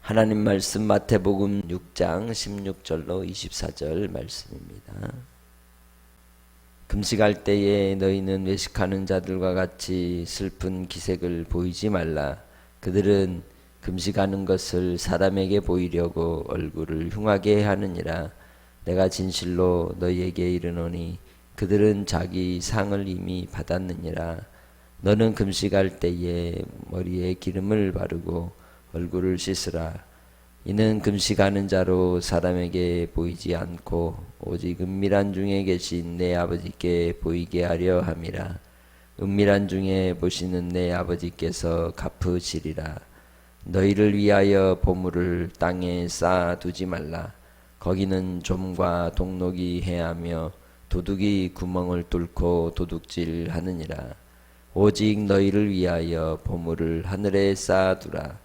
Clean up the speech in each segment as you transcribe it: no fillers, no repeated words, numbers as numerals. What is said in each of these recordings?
하나님 말씀 마태복음 6장 16절로 24절 말씀입니다. 금식할 때에 너희는 외식하는 자들과 같이 슬픈 기색을 보이지 말라. 그들은 금식하는 것을 사람에게 보이려고 얼굴을 흉하게 하느니라. 내가 진실로 너희에게 이르노니 그들은 자기 상을 이미 받았느니라. 너는 금식할 때에 머리에 기름을 바르고 얼굴을 씻으라. 이는 금식하는 자로 사람에게 보이지 않고 오직 은밀한 중에 계신 내 아버지께 보이게 하려 함이라. 은밀한 중에 보시는 내 아버지께서 갚으시리라. 너희를 위하여 보물을 땅에 쌓아두지 말라. 거기는 좀과 동록이 해하며 도둑이 구멍을 뚫고 도둑질하느니라. 오직 너희를 위하여 보물을 하늘에 쌓아두라.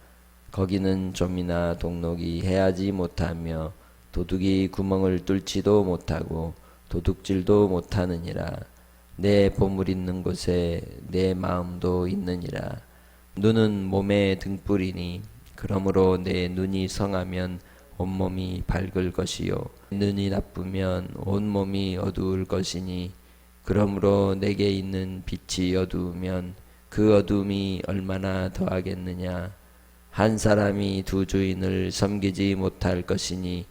거기는 좀이나 동록이 해하지 못하며 도둑이 구멍을 뚫지도 못하고 도둑질도 못하느니라. 내 보물 있는 곳에 내 마음도 있느니라. 눈은 몸의 등불이니 그러므로 내 눈이 성하면 온몸이 밝을 것이요 눈이 나쁘면 온몸이 어두울 것이니 그러므로 내게 있는 빛이 어두우면 그 어둠이 얼마나 더하겠느냐. 한 사람이 두 주인을 섬기지 못할 것이니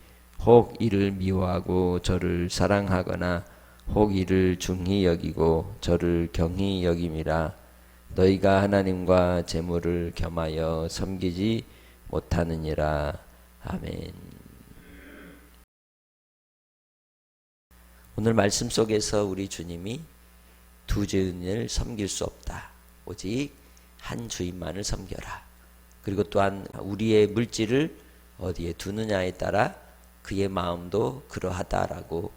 혹 이를 미워하고 저를 사랑하거나 혹 이를 중히 여기고 저를 경히 여김이라. 너희가 하나님과 재물을 겸하여 섬기지 못하느니라. 아멘. 오늘 말씀 속에서 우리 주님이 두 주인을 섬길 수 없다. 오직 한 주인만을 섬겨라. 그리고 또한 우리의 물질을 어디에 두느냐에 따라 그의 마음도 그러하다라고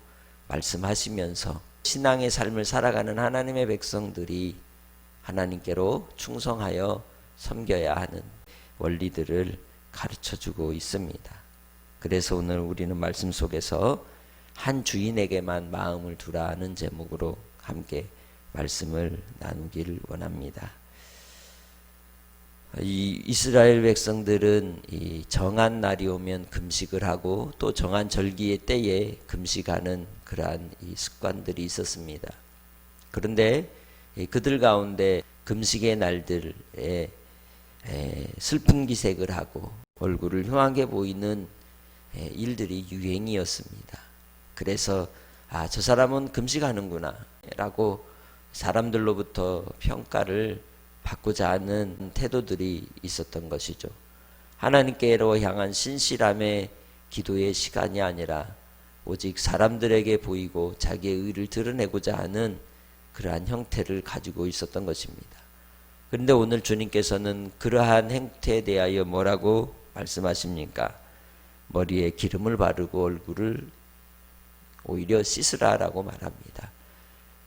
말씀하시면서 신앙의 삶을 살아가는 하나님의 백성들이 하나님께로 충성하여 섬겨야 하는 원리들을 가르쳐주고 있습니다. 그래서 오늘 우리는 말씀 속에서 한 주인에게만 마음을 두라는 제목으로 함께 말씀을 나누기를 원합니다. 이 이스라엘 백성들은 이 정한 날이 오면 금식을 하고 또 정한 절기의 때에 금식하는 그러한 이 습관들이 있었습니다. 그런데 그들 가운데 금식의 날들에 슬픈 기색을 하고 얼굴을 흉하게 보이는 일들이 유행이었습니다. 그래서 저 사람은 금식하는구나 라고 사람들로부터 평가를 받고자 하는 태도들이 있었던 것이죠. 하나님께로 향한 신실함의 기도의 시간이 아니라 오직 사람들에게 보이고 자기의 의를 드러내고자 하는 그러한 형태를 가지고 있었던 것입니다. 그런데 오늘 주님께서는 그러한 행태에 대하여 뭐라고 말씀하십니까? 머리에 기름을 바르고 얼굴을 오히려 씻으라라고 말합니다.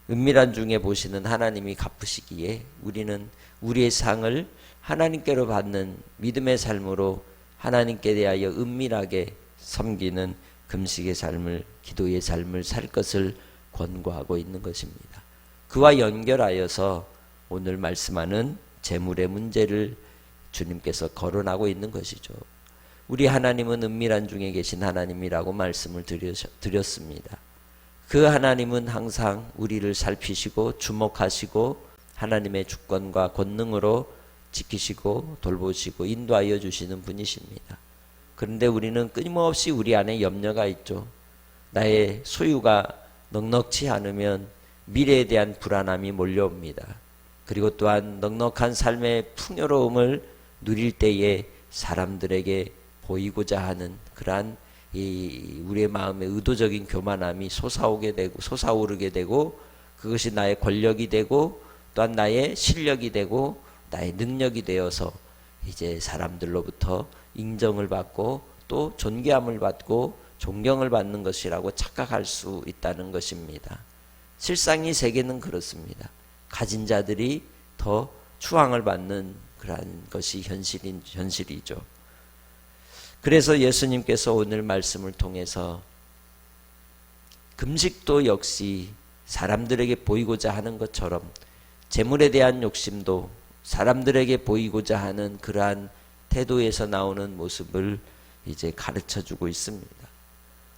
은밀한 중에 보시는 하나님이 갚으시기에 우리는 우리의 상을 하나님께로 받는 믿음의 삶으로 하나님께 대하여 은밀하게 섬기는 금식의 삶을, 기도의 삶을 살 것을 권고하고 있는 것입니다. 그와 연결하여서 오늘 말씀하는 재물의 문제를 주님께서 거론하고 있는 것이죠. 우리 하나님은 은밀한 중에 계신 하나님이라고 말씀을 드렸습니다. 그 하나님은 항상 우리를 살피시고 주목하시고 하나님의 주권과 권능으로 지키시고 돌보시고 인도하여 주시는 분이십니다. 그런데 우리는 끊임없이 우리 안에 염려가 있죠. 나의 소유가 넉넉지 않으면 미래에 대한 불안함이 몰려옵니다. 그리고 또한 넉넉한 삶의 풍요로움을 누릴 때에 사람들에게 보이고자 하는 그러한 우리의 마음의 의도적인 교만함이 솟아오르게 되고 그것이 나의 권력이 되고 또한 나의 실력이 되고 나의 능력이 되어서 이제 사람들로부터 인정을 받고 또 존귀함을 받고 존경을 받는 것이라고 착각할 수 있다는 것입니다. 실상 이 세계는 그렇습니다. 가진 자들이 더 추앙을 받는 그러한 것이 현실이죠. 그래서 예수님께서 오늘 말씀을 통해서 금식도 역시 사람들에게 보이고자 하는 것처럼 재물에 대한 욕심도 사람들에게 보이고자 하는 그러한 태도에서 나오는 모습을 이제 가르쳐주고 있습니다.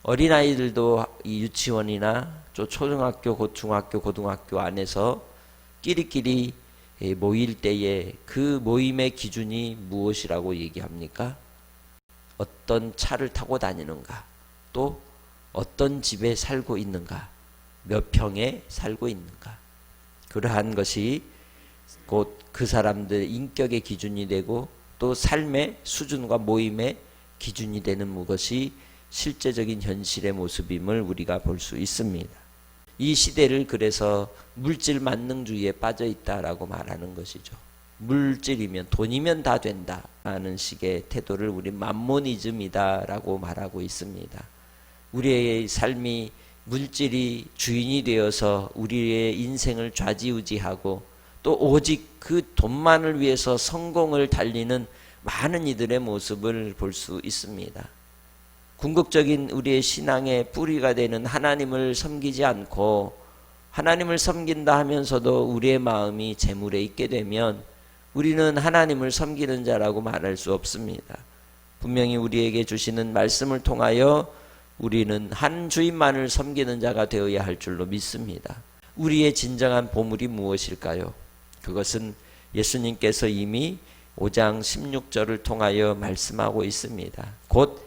어린아이들도 이 유치원이나 초등학교, 중학교, 고등학교 안에서 끼리끼리 모일 때에 그 모임의 기준이 무엇이라고 얘기합니까? 어떤 차를 타고 다니는가, 또 어떤 집에 살고 있는가, 몇 평에 살고 있는가. 그러한 것이 곧 그 사람들의 인격의 기준이 되고 또 삶의 수준과 모임의 기준이 되는 것이 실제적인 현실의 모습임을 우리가 볼 수 있습니다. 이 시대를 그래서 물질 만능주의에 빠져 있다라고 말하는 것이죠. 물질이면 돈이면 다 된다라는 식의 태도를 우리 맘모니즘이다라고 말하고 있습니다. 우리의 삶이 물질이 주인이 되어서 우리의 인생을 좌지우지하고 또 오직 그 돈만을 위해서 성공을 달리는 많은 이들의 모습을 볼 수 있습니다. 궁극적인 우리의 신앙의 뿌리가 되는 하나님을 섬기지 않고 하나님을 섬긴다 하면서도 우리의 마음이 재물에 있게 되면 우리는 하나님을 섬기는 자라고 말할 수 없습니다. 분명히 우리에게 주시는 말씀을 통하여 우리는 한 주인만을 섬기는 자가 되어야 할 줄로 믿습니다. 우리의 진정한 보물이 무엇일까요? 그것은 예수님께서 이미 5장 16절을 통하여 말씀하고 있습니다. 곧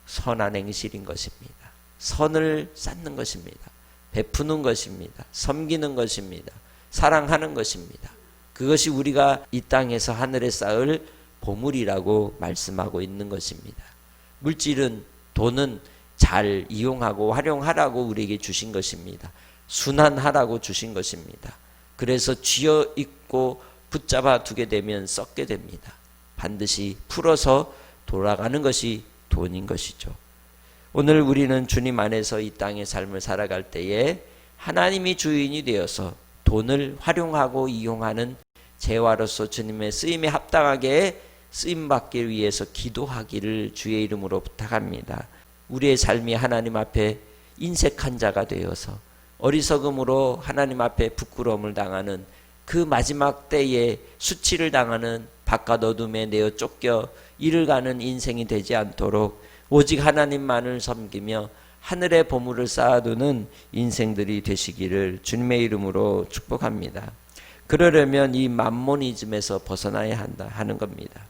선한 행실인 것입니다. 선을 쌓는 것입니다. 베푸는 것입니다. 섬기는 것입니다. 사랑하는 것입니다. 그것이 우리가 이 땅에서 하늘에 쌓을 보물이라고 말씀하고 있는 것입니다. 물질은, 돈은 잘 이용하고 활용하라고 우리에게 주신 것입니다. 순환하라고 주신 것입니다. 그래서 쥐어 입고 붙잡아 두게 되면 썩게 됩니다. 반드시 풀어서 돌아가는 것이 돈인 것이죠. 오늘 우리는 주님 안에서 이 땅의 삶을 살아갈 때에 하나님이 주인이 되어서 돈을 활용하고 이용하는 재화로서 주님의 쓰임에 합당하게 쓰임받기 위해서 기도하기를 주의 이름으로 부탁합니다. 우리의 삶이 하나님 앞에 인색한 자가 되어서 어리석음으로 하나님 앞에 부끄러움을 당하는 그 마지막 때에 수치를 당하는 바깥 어둠에 내어 쫓겨 이를 가는 인생이 되지 않도록 오직 하나님만을 섬기며 하늘의 보물을 쌓아두는 인생들이 되시기를 주님의 이름으로 축복합니다. 그러려면 이 맘모니즘에서 벗어나야 한다 하는 겁니다.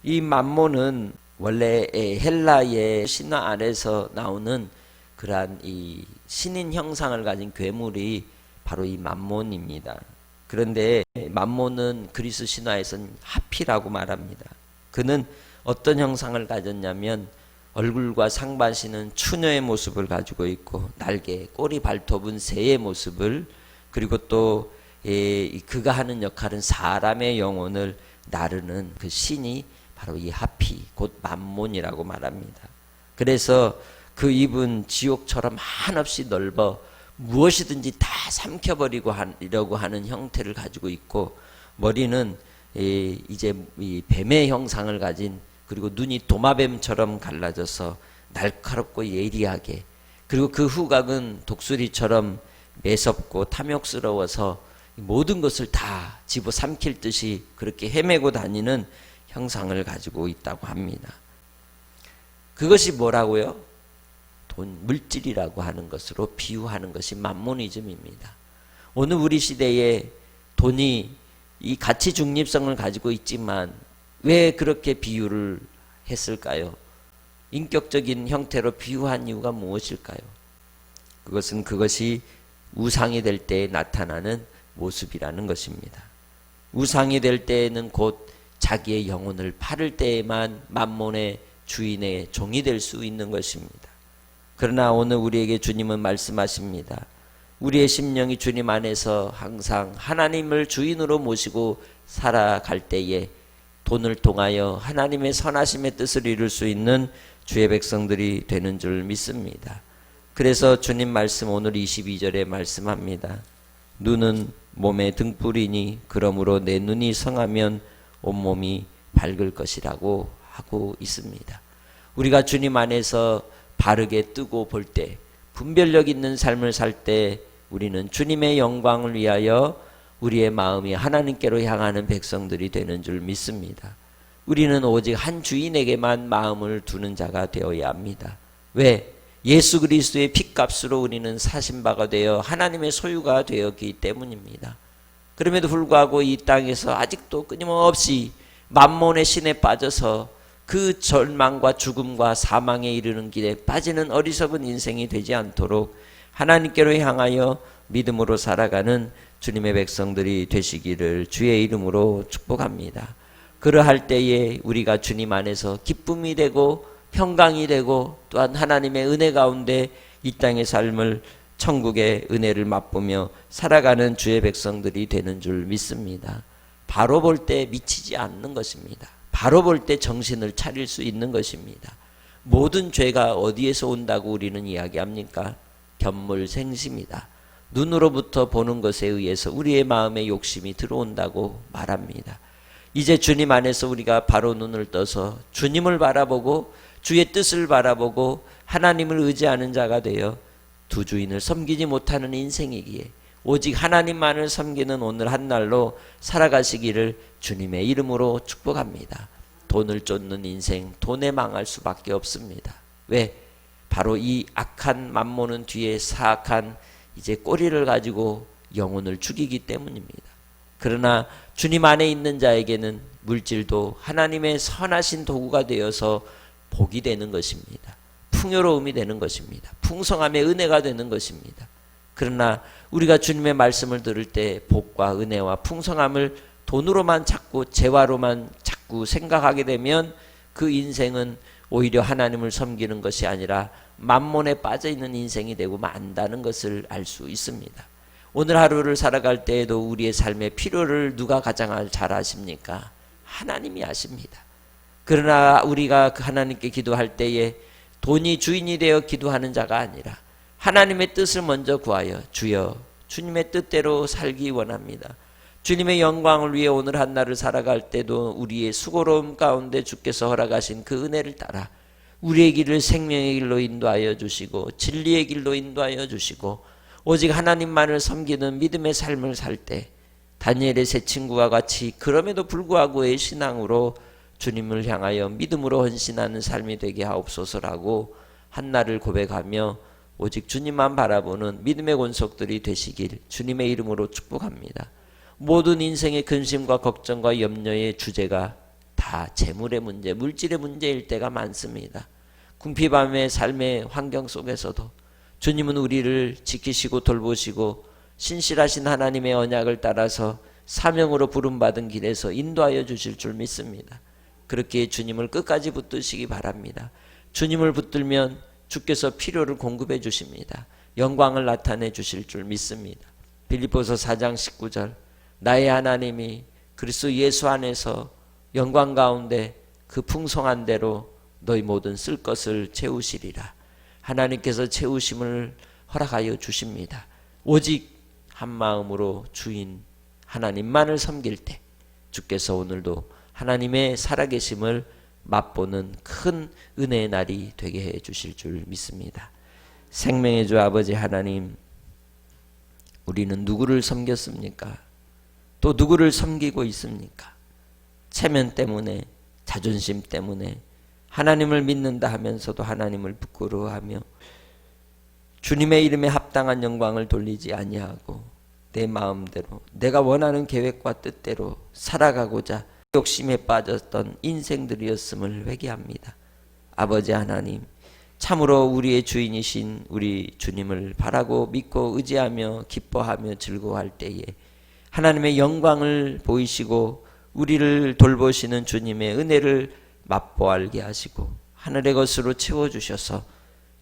이 맘모는 원래 헬라의 신화 안에서 나오는 그러한 이 신인 형상을 가진 괴물이 바로 이 맘몬입니다. 그런데 맘몬은 그리스 신화에서는 하피라고 말합니다. 그는 어떤 형상을 가졌냐면 얼굴과 상반신은 추녀의 모습을 가지고 있고 날개, 꼬리, 발톱은 새의 모습을, 그리고 또 그가 하는 역할은 사람의 영혼을 나르는 그 신이 바로 이 하피, 곧 맘몬이라고 말합니다. 그래서 그 입은 지옥처럼 한없이 넓어 무엇이든지 다 삼켜버리려고 하는 형태를 가지고 있고, 머리는 이제 이 뱀의 형상을 가진, 그리고 눈이 도마뱀처럼 갈라져서 날카롭고 예리하게, 그리고 그 후각은 독수리처럼 매섭고 탐욕스러워서 모든 것을 다 집어삼킬 듯이 그렇게 헤매고 다니는 형상을 가지고 있다고 합니다. 그것이 뭐라고요? 돈, 물질이라고 하는 것으로 비유하는 것이 맘모니즘입니다. 오늘 우리 시대에 돈이 이 가치 중립성을 가지고 있지만 왜 그렇게 비유를 했을까요? 인격적인 형태로 비유한 이유가 무엇일까요? 그것은 그것이 우상이 될 때 나타나는 모습이라는 것입니다. 우상이 될 때에는 곧 자기의 영혼을 팔을 때에만 맘몬의 주인의 종이 될 수 있는 것입니다. 그러나 오늘 우리에게 주님은 말씀하십니다. 우리의 심령이 주님 안에서 항상 하나님을 주인으로 모시고 살아갈 때에 돈을 통하여 하나님의 선하심의 뜻을 이룰 수 있는 주의 백성들이 되는 줄 믿습니다. 그래서 주님 말씀 오늘 22절에 말씀합니다. 눈은 몸의 등불이니 그러므로 내 눈이 성하면 온몸이 밝을 것이라고 하고 있습니다. 우리가 주님 안에서 바르게 뜨고 볼 때, 분별력 있는 삶을 살 때 우리는 주님의 영광을 위하여 우리의 마음이 하나님께로 향하는 백성들이 되는 줄 믿습니다. 우리는 오직 한 주인에게만 마음을 두는 자가 되어야 합니다. 왜? 예수 그리스도의 핏값으로 우리는 사신 바가 되어 하나님의 소유가 되었기 때문입니다. 그럼에도 불구하고 이 땅에서 아직도 끊임없이 만몬의 신에 빠져서 그 절망과 죽음과 사망에 이르는 길에 빠지는 어리석은 인생이 되지 않도록 하나님께로 향하여 믿음으로 살아가는 주님의 백성들이 되시기를 주의 이름으로 축복합니다. 그러할 때에 우리가 주님 안에서 기쁨이 되고 평강이 되고 또한 하나님의 은혜 가운데 이 땅의 삶을 천국의 은혜를 맛보며 살아가는 주의 백성들이 되는 줄 믿습니다. 바로 볼 때 미치지 않는 것입니다. 바로 볼 때 정신을 차릴 수 있는 것입니다. 모든 죄가 어디에서 온다고 우리는 이야기합니까? 견물생심이다. 눈으로부터 보는 것에 의해서 우리의 마음에 욕심이 들어온다고 말합니다. 이제 주님 안에서 우리가 바로 눈을 떠서 주님을 바라보고 주의 뜻을 바라보고 하나님을 의지하는 자가 되어 두 주인을 섬기지 못하는 인생이기에 오직 하나님만을 섬기는 오늘 한날로 살아가시기를 주님의 이름으로 축복합니다. 돈을 쫓는 인생, 돈에 망할 수밖에 없습니다. 왜? 바로 이 악한 만모는 뒤에 사악한 이제 꼬리를 가지고 영혼을 죽이기 때문입니다. 그러나 주님 안에 있는 자에게는 물질도 하나님의 선하신 도구가 되어서 복이 되는 것입니다. 풍요로움이 되는 것입니다. 풍성함의 은혜가 되는 것입니다. 그러나 우리가 주님의 말씀을 들을 때 복과 은혜와 풍성함을 돈으로만 자꾸 재화로만 자꾸 생각하게 되면 그 인생은 오히려 하나님을 섬기는 것이 아니라 만몬에 빠져있는 인생이 되고 만다는 것을 알 수 있습니다. 오늘 하루를 살아갈 때에도 우리의 삶의 필요를 누가 가장 잘 아십니까? 하나님이 아십니다. 그러나 우리가 하나님께 기도할 때에 돈이 주인이 되어 기도하는 자가 아니라 하나님의 뜻을 먼저 구하여 주여 주님의 뜻대로 살기 원합니다. 주님의 영광을 위해 오늘 한날을 살아갈 때도 우리의 수고로움 가운데 주께서 허락하신 그 은혜를 따라 우리의 길을 생명의 길로 인도하여 주시고 진리의 길로 인도하여 주시고 오직 하나님만을 섬기는 믿음의 삶을 살 때 다니엘의 세 친구와 같이 그럼에도 불구하고의 신앙으로 주님을 향하여 믿음으로 헌신하는 삶이 되게 하옵소서라고 한날을 고백하며 오직 주님만 바라보는 믿음의 권속들이 되시길 주님의 이름으로 축복합니다. 모든 인생의 근심과 걱정과 염려의 주제가 다 재물의 문제, 물질의 문제일 때가 많습니다. 궁핍함의 삶의 환경 속에서도 주님은 우리를 지키시고 돌보시고 신실하신 하나님의 언약을 따라서 사명으로 부름받은 길에서 인도하여 주실 줄 믿습니다. 그렇게 주님을 끝까지 붙드시기 바랍니다. 주님을 붙들면 주께서 필요를 공급해 주십니다. 영광을 나타내 주실 줄 믿습니다. 빌립보서 4장 19절 나의 하나님이 그리스도 예수 안에서 영광 가운데 그 풍성한 대로 너희 모든 쓸 것을 채우시리라. 하나님께서 채우심을 허락하여 주십니다. 오직 한 마음으로 주인 하나님만을 섬길 때 주께서 오늘도 하나님의 살아계심을 맛보는 큰 은혜의 날이 되게 해 주실 줄 믿습니다. 생명의 주 아버지 하나님, 우리는 누구를 섬겼습니까? 또 누구를 섬기고 있습니까? 체면 때문에, 자존심 때문에 하나님을 믿는다 하면서도 하나님을 부끄러워하며 주님의 이름에 합당한 영광을 돌리지 아니하고 내 마음대로 내가 원하는 계획과 뜻대로 살아가고자 욕심에 빠졌던 인생들이었음을 회개합니다. 아버지 하나님, 참으로 우리의 주인이신 우리 주님을 바라고 믿고 의지하며 기뻐하며 즐거워할 때에 하나님의 영광을 보이시고 우리를 돌보시는 주님의 은혜를 맛보알게 하시고 하늘의 것으로 채워주셔서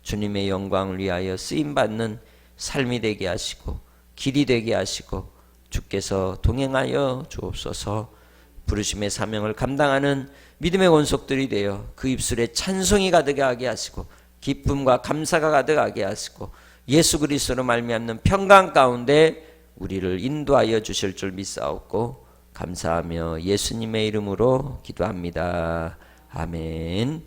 주님의 영광을 위하여 쓰임받는 삶이 되게 하시고 길이 되게 하시고 주께서 동행하여 주옵소서. 부르심의 사명을 감당하는 믿음의 원속들이 되어 그 입술에 찬송이 가득하게 하시고 기쁨과 감사가 가득하게 하시고 예수 그리스도로 말미암는 평강 가운데 우리를 인도하여 주실 줄 믿사옵고 감사하며 예수님의 이름으로 기도합니다. 아멘.